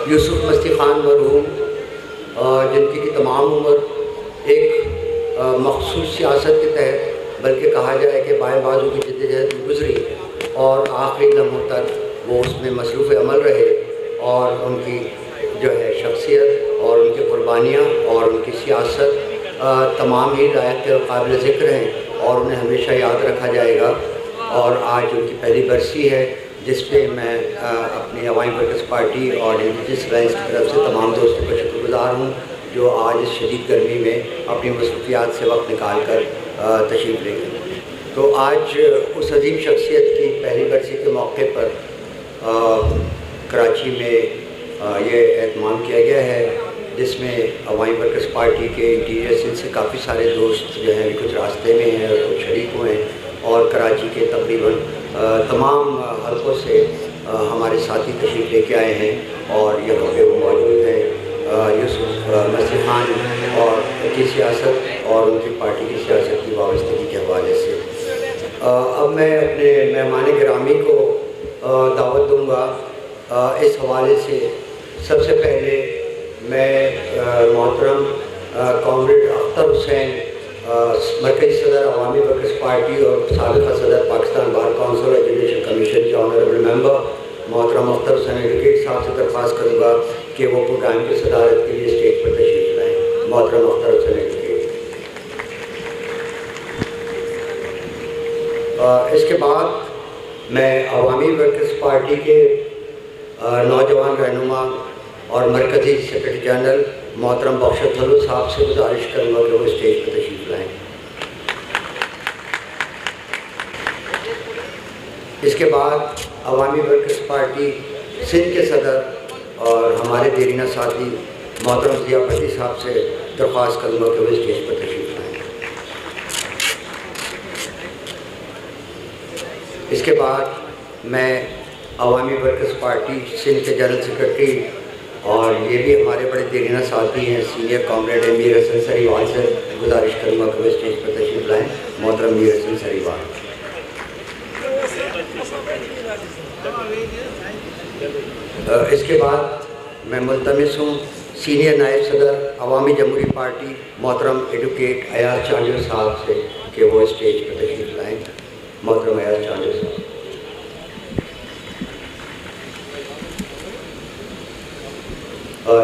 यूसुफ मस्ती ख़ान मरहूम, जिनकी की तमाम उम्र एक मखसूस सियासत के तहत, बल्कि कहा जाए कि बाएं बाजू की जद्दोजहद में गुजरी और आखिरी लम्हों तक वो उसमें मसरूफ़ अमल रहे, और उनकी जो है शख्सियत और उनकी कुर्बानियाँ और उनकी सियासत तमाम ही लायक काबिल ज़िक्र हैं और उन्हें हमेशा याद रखा जाएगा। और आज उनकी पहली बरसी है, जिस पे मैं अपनी अवामी वर्कर्स पार्टी और इंडिजिनस अलायंस की तरफ से तमाम दोस्तों का शुक्रगुज़ार हूँ जो आज इस शदीद गर्मी में अपनी मसरूफियात से वक्त निकाल कर तशरीफ़ ले गए। तो आज उस अजीम शख्सियत की पहली बरसी के मौके पर कराची में ये एहतमाम किया गया है, जिसमें अवामी वर्कर्स पार्टी के इंटीरियर सेल से काफ़ी सारे दोस्त जो हैं कुछ रास्ते में हैं और कुछ शरीक हुए हैं, और कराची के तकरीबन तमाम हलकों से हमारे साथी तशरीफ़ लेके आए हैं और यहाँ पे वो मौजूद हैं। यूसुफ मस्ती ख़ान और की सियासत और उनकी पार्टी की सियासत की वाबस्तगी के हवाले से अब मैं अपने मेहमान गिरामी को दावत दूँगा। इस हवाले से सबसे पहले मैं मोहतरम कॉमरेड अख्तर हुसैन, मरकज़ी सदर अवामी वर्कर्स पार्टी और साबिक़ा सदर Pakistan bar council education commission के ऑनरेबल मेंबर मोहतरम अख्तर हुसैन एडवोकेट साहब से दरख्वास्त करूँगा कि वो प्रोग्राम की सदारत के लिए स्टेज पर तशरीफ़ लाएँ। मोहतरम अख्तर हुसैन एडवोकेट। इसके बाद मैं अवामी वर्कर्स पार्टी के नौजवान रहनुमा और मरकज़ी सेक्रेटरी जनरल मोहतरम बख्शत थल्लू साहब से गुजारिश करूँगा कि वो स्टेज पर तशरीफ़ लाएँ। इसके बाद अवामी वर्कर्स पार्टी सिंध के सदर और हमारे देरीना साथी मोहतरम ज़िया भट्टी साहब से दरख्वास्त करूँगा कि वो स्टेज पर तशरीफ़ लाएँ। इसके बाद मैं अवामी वर्कर्स पार्टी सिंध के जनरल सेक्रेटरी और ये भी हमारे बड़े देरीना साथी हैं सीनियर कॉमरेड मीर हसन सरीवाल से गुजारिश करूँगा कि वो स्टेज पर तशरीफ़ लाएँ। मोहतरम मीर हसन सरीवाल। इसके बाद मैं मुल्तमिस हूँ सीनियर नायब सदर अवामी जमहूरी पार्टी मोहतरम एडवोकेट अयाज चांडिल साहब से कि वो स्टेज पर तशरीफ़ लाएँ। मोहतरम अयाज चांडिल साहब।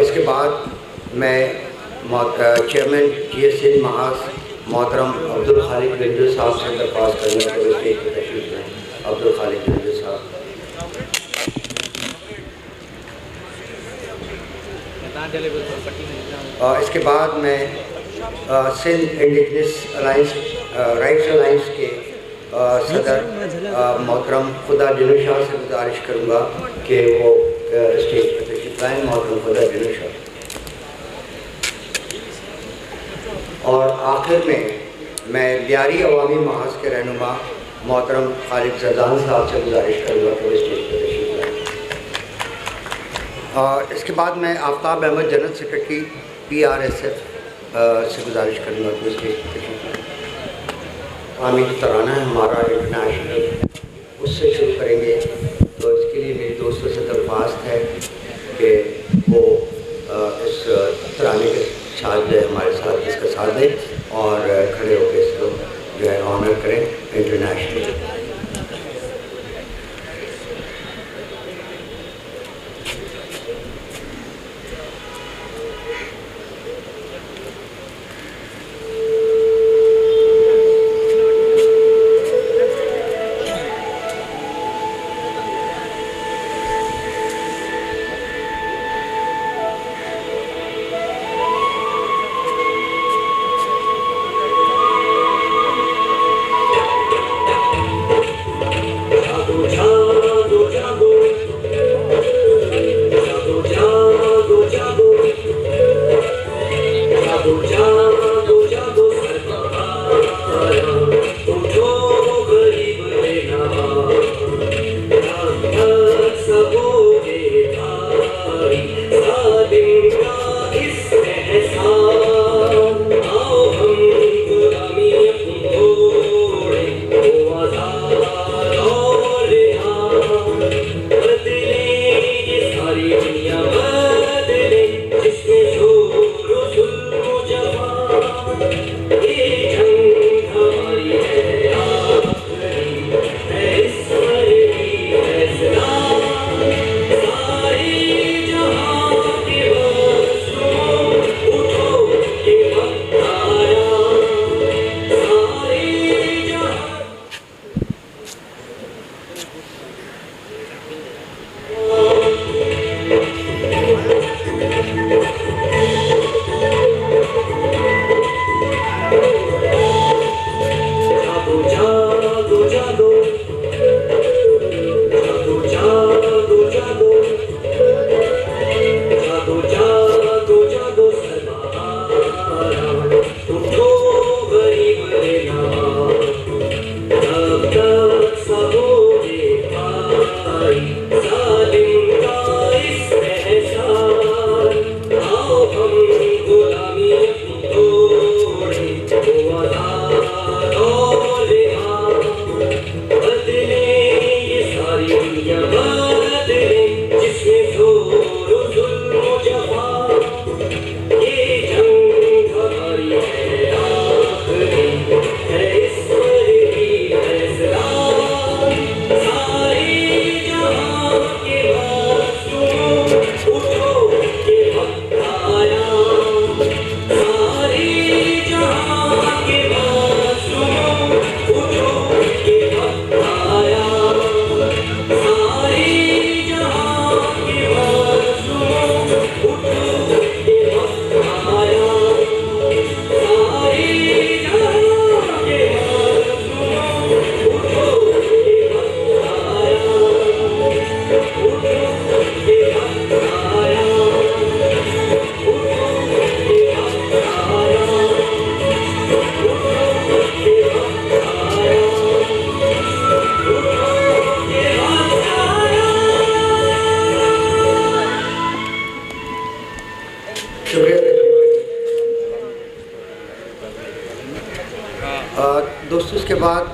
इसके बाद मैं चेयरमैन GSN महास मोहतरम अब्दुल खालिक बिंदु साहब से दरख्वास्त करूँगा कि वो स्टेज पर तशरीफ़ लाएँ। अब्दुल खालिक बिंदु साहब। इसके बाद मैं Sindh indigenous alliance rights alliance के सदर मोहतरम खुदा दिनू शाह से गुजारिश करूँगा कि वो स्टेज पर तशरीफ़ लाएँ। मोहतरम खुदा दिनू शाह। और आखिर में मैं बिहारी अवामी महाज के रहनुमा मोहतरम खालिद जजान साहब से गुजारिश करूँगा कि वो स्टेज पर तशरीफ़ लाएँ। और इसके बाद मैं Aftab Ahmed general secretary PRSF से गुजारिश करूँगा कि वो स्टेज पर तशरीफ़ लाएँ। आमिर तराना है हमारा इंटरनेशनल, उससे शुरू करेंगे। तो इसके लिए मेरे दोस्तों से दरख्वास्त है कि वो इस तराने के साथ जो है हमारे साथ इसका साथ दें और खड़े होकर इसको जो है ऑनर करें इंटरनेशनल।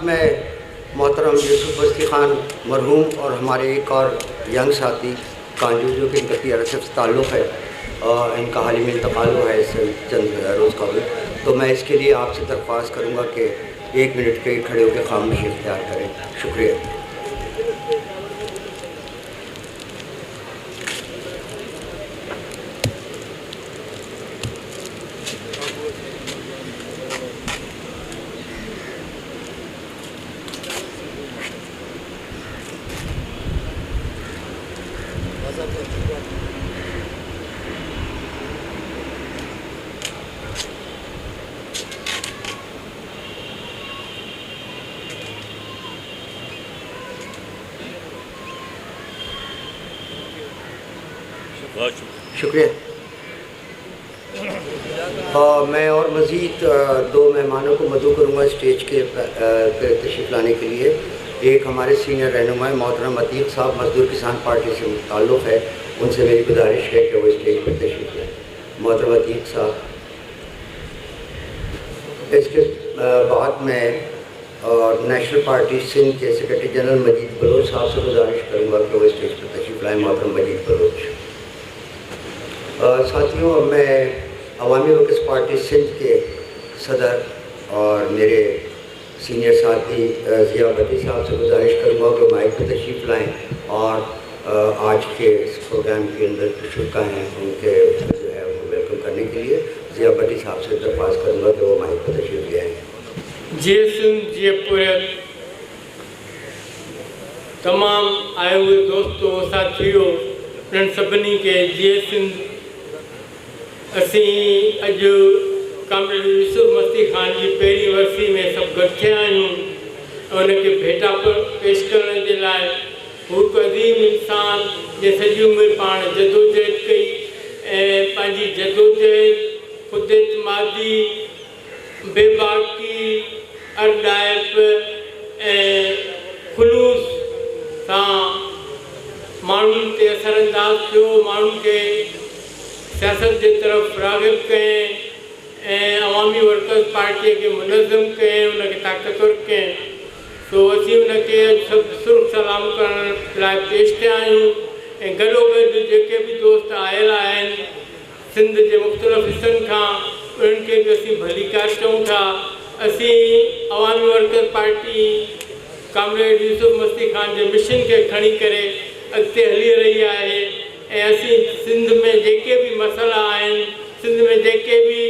में मोहतरम यूसुफ बस्ती ख़ान मरहूम और हमारे एक और यंग साथी कांजू जो कि इनका PRSF से ताल्लुक़ है, इनका हाल ही में इंतकाल हुआ है इससे चंद रोज़ कबल। तो मैं इसके लिए आपसे दरख्वास्त करूँगा कि 1 मिनट के खड़े होकर खामोशी इख्तियार करें। शुक्रिया। शुक्रिया। मैं और मज़ीद 2 मेहमानों को मदऊ करूँगा स्टेज के तशरीफ़ लाने के लिए। एक हमारे सीनियर रहनुमा मोहतरम अतीक साहब मज़दूर किसान पार्टी से ताल्लुक़ है, उनसे मेरी गुजारिश है कि वो स्टेज पर तशरीफ़ लाएँ। मोहतरम अतीक साहब। इसके बाद में नेशनल पार्टी सिंध के सेक्रेटरी जनरल मजीद बलोच साहब से गुजारिश करूँगा कि वो स्टेज पर तशरीफ़ लाएँ। मोहतरम मजीद बलोच। साथियों, मैं अवामी वर्कर्स पार्टी सिंध के सदर और मेरे सीनियर साथी ज़िया भट्टी साहब से गुजारिश करूँगा कि माइक पर तशरीफ़ लाएँ और आज के इस प्रोग्राम के अंदर शुक्का हैं उनके जो है उनको वेलकम करने के लिए ज़िया भट्टी साहब से दरख्वास्त करूँगा कि वो माइक पर तशरीफ़ ले आएँ। जय सिंध जय पुरत। तमाम आए हुए दोस्तों साथियों उन सभिनी के जय सिंध। असी अज कामरेड यूसुफ मस्ती ख़ान की पहिरीं वरसी में सब गॾु थिया आहियूं। उनखे भेटा पेश करण जे लाइ हू हिकु अज़ीम इंसान जे सॼी उमिरि पाण जदोजहद कई ऐं पंहिंजी जदोजहद ख़ुदि एतमादी बेबाकी अरदाइप ऐं ख़ुलूस सां माण्हुनि ते असरअंदाज़ थियो, माण्हुनि खे सियासत जे तरफ़ राग़िब कयईं ऐं अवामी वर्कर्स पार्टीअ खे मुनज़्ज़म कयईं, उनखे ताक़तवर कयईं। सो असीं उनखे सभु सुर्ख़ सलाम करण लाइ पेश थिया आहियूं ऐं गॾोगॾु जेके बि दोस्त आयल आहिनि सिंध जे मुख़्तलिफ़ हिसनि खां उन्हनि खे बि असीं भलीकार चऊं था। असीं अवामी वर्कर्स पार्टी कामरेड यूसुफ मस्ती ख़ान जे मिशन खे खणी करे अॻिते हली रही आहे ऐं असीं सिंध में जेके भी मसला आहिनि, सिंध में जेके भी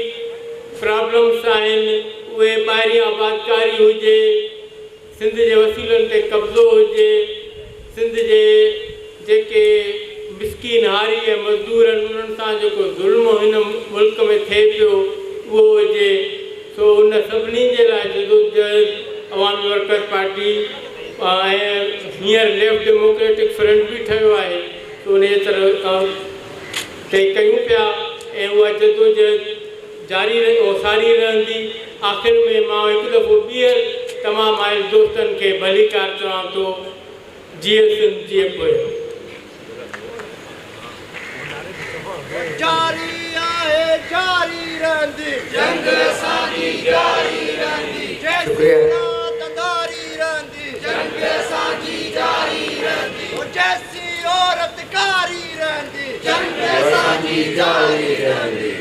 प्रॉब्लम्स आहिनि, उहे ॿाहिरीं आबादकारी हुजे, सिंध जे वसीलनि ते कब्ज़ो हुजे, सिंध जे जेके मिसकीन हारी ऐं मज़दूर आहिनि उन्हनि सां जेको ज़ुल्म हिन मुल्क में थिए पियो उहो हुजे। सो उन सभिनी जे लाइ जदोजहद अवामी वर्कर्स पार्टी ऐं हींअर लेफ्ट डेमोक्रेटिक फ्रंट भी ठहियो आहे, तो उन तरह ते कयूं पिया ऐं उहा जदोजहद जारी सारी रहंदी। आख़िर में मां हिकु दफ़ो ॿीहर तमामु आयल दोस्तनि खे भलीकार चवां थो। जीअं सिंध जीअं पोइ जारी आहे जारी रहंदी जंग असांजी जारी रहंदी तंदारी रहंदी जंग असांजी जारी रहंदी जैसी औरत कारी रहंदी जंग असांजी जारी रहंदी